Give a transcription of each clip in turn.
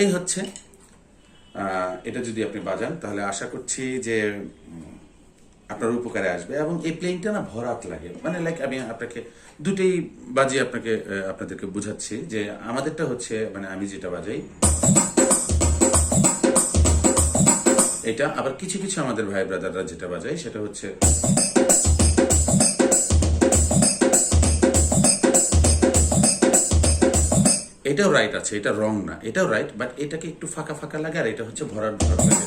এই হচ্ছে এটা যদি আপনি বাজান তাহলে আশা করছি যে আপনার উপকারে আসবে। এবং এই প্লেইংটা না ভরাট লাগে, মানে লাইক আমি আপনাকে দুটেই বাজিয়ে আপনাদেরকে বুঝাচ্ছি যে আমাদেরটা হচ্ছে মানে আমি যেটা বাজাই এটা, আবার কিছু কিছু আমাদের ভাই ব্রাদাররা যেটা বাজায় সেটা হচ্ছে এটাও রাইট আছে, এটা রং না, এটাও রাইট, বাট এটাকে একটু ফাঁকা ফাঁকা লাগে আর এটা হচ্ছে ভরাট ভরাট লাগে।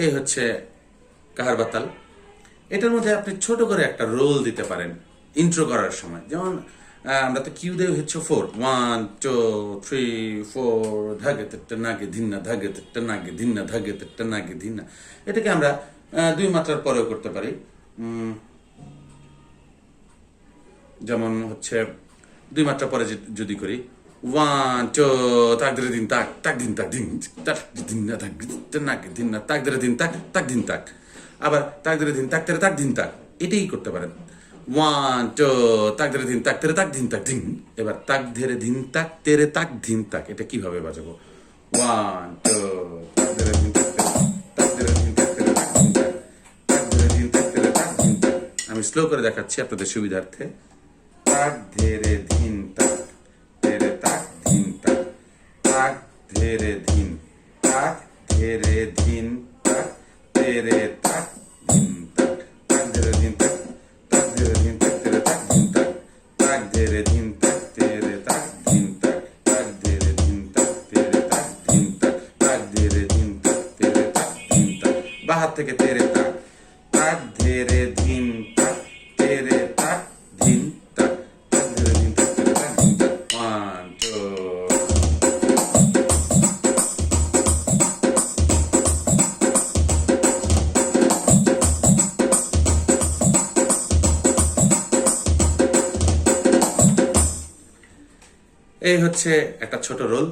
এই হচ্ছে কাহার বাতাল। এটার মধ্যে আপনি ছোট করে একটা রোল দিতে পারেন ইন্ট্রো করার সময়, যেমন আমরা তো কিউ দেব হচ্ছে 4 1 2 3 4 ধাগে তেট্টা নাগে ধিন্না ধাগে তেট্টা নাগে ধিন্না ধাগে তেট্টা নাগে ধিন্না। এটাকে আমরা 2 মাত্রার পরেও করতে পারি, যেমন হচ্ছে 2 মাত্রা পরে যদি করি 1 2 তাক ধরে দিন তাক তাক দিন তাক দিন তাক দিন না তাক নাকে দিন না তাক ধরে দিন তাক তাক দিন তাক, আবার তাক ধরে দিন তাক তেরে তাক দিন তাক, এটাই করতে পারেন। 1 2 তাক ধরে দিন তাক তেরে তাক দিন তাক দিন। এবার তাক ধরে দিন তাক তেরে তাক দিন তাক, এটা কিভাবে বাজাবো? 1 2 তাক ধরে দিন তাক তাক ধরে দিন তাক তেরে তাক দিন তাক তাক ধরে দিন তাক তেরে তাক দিন তাক। আমি স্লো করে দেখাচ্ছি আপনাদের সুবিধার্থে। তাক ধরে ধিন তাক তেরে তাক ধিন তাক তাক ধরে ধিন তাক ধরে ধিন তাক তেরে তাক ধিন তাক তাক ধরে ধিন তাক তাক ধরে ধিন তাক তেরে তাক ধিন তাক তাক ধরে ধিন তাক তেরে তাক ধিন তাক তাক ধরে ধিন তাক তেরে তাক ধিন তাক তাক ধরে ধিন তাক তেরে তাক ধিন তাক। বাহাত থেকে তেরে তাক, তাক ধেরে ধিন তাক, তেরে তাক ধিন তাক, তাক ধেরে ধিন তাক, তেরে তাক ধিন তাক। 1 2। এই হচ্ছে একটা ছোট রোল।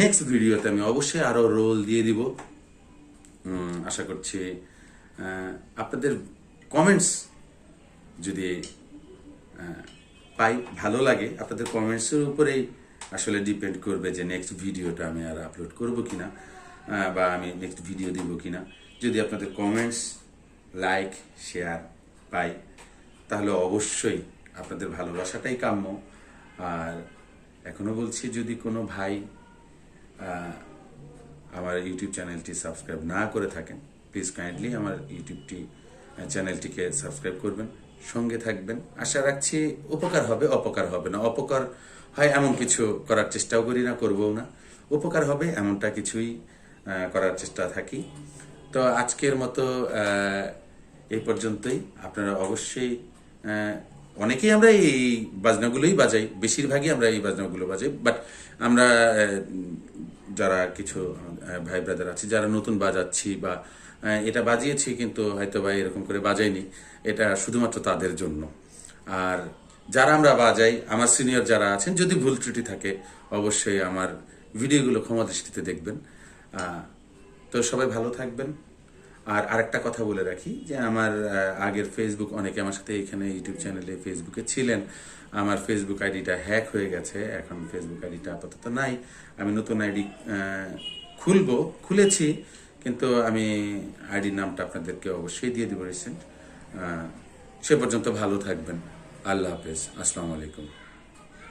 নেক্সট ভিডিওতে আমি অবশ্যই আরো রোল দিয়ে দিব। আশা করছি আপনাদের কমেন্টস যদি পাই, ভালো লাগে, আপনাদের কমেন্টসের উপরেই আসলে ডিপেন্ড করবে যে নেক্সট ভিডিওটা আমি আর আপলোড করব কিনা, বা আমি নেক্সট ভিডিও দিব কিনা। যদি আপনাদের কমেন্টস, লাইক, শেয়ার পাই, তাহলে অবশ্যই আপনাদের ভালোবাসাটাই কাম্য। আর এখনো বলছি, যদি কোনো ভাই আমার ইউটিউব চ্যানেলটি সাবস্ক্রাইব না করে থাকেন, প্লিজ কাইন্ডলি আমার চ্যানেলটিকে সাবস্ক্রাইব করবেন, সঙ্গে থাকবেন। আশা রাখছি উপকার হবে, অপকার হবে না। অপকার হয় এমন কিছু করার চেষ্টাও করি না, করবও না। উপকার হবে এমনটা কিছুই করার চেষ্টা থাকি। তো আজকের মতো এই পর্যন্তই। আপনারা অবশ্যই, অনেকেই আমরা এই বাজনাগুলোই বাজাই, বেশিরভাগই আমরা এই বাজনাগুলো বাজাই, বাট আমরা যারা কিছু ভাই ব্রাদার আছে যারা নতুন বাজাচ্ছি বা এটা বাজিয়েছি কিন্তু হয়তো বা এরকম করে বাজাইনি, এটা শুধুমাত্র তাদের জন্য। আর যারা আমরা বাজাই, আমার সিনিয়র যারা আছেন, যদি ভুল ত্রুটি থাকে অবশ্যই আমার ভিডিওগুলো ক্ষমা দৃষ্টিতে দেখবেন। তো সবাই ভালো থাকবেন। আর আরেকটা কথা বলে রাখি যে আমার আগের ফেসবুক, অনেকে আমার সাথে এখানে ইউটিউব চ্যানেলে ফেসবুকে ছিলেন, আমার ফেসবুক আইডিটা হ্যাক হয়ে গেছে। এখন ফেসবুক আইডিটা আপাতত নাই। আমি নতুন আইডি খুলেছি, কিন্তু আমি আইডির নামটা আপনাদেরকে অবশ্যই দিয়ে দেবো রিসেন্ট। সে পর্যন্ত ভালো থাকবেন। আল্লাহ হাফেজ। আসসালামু আলাইকুম।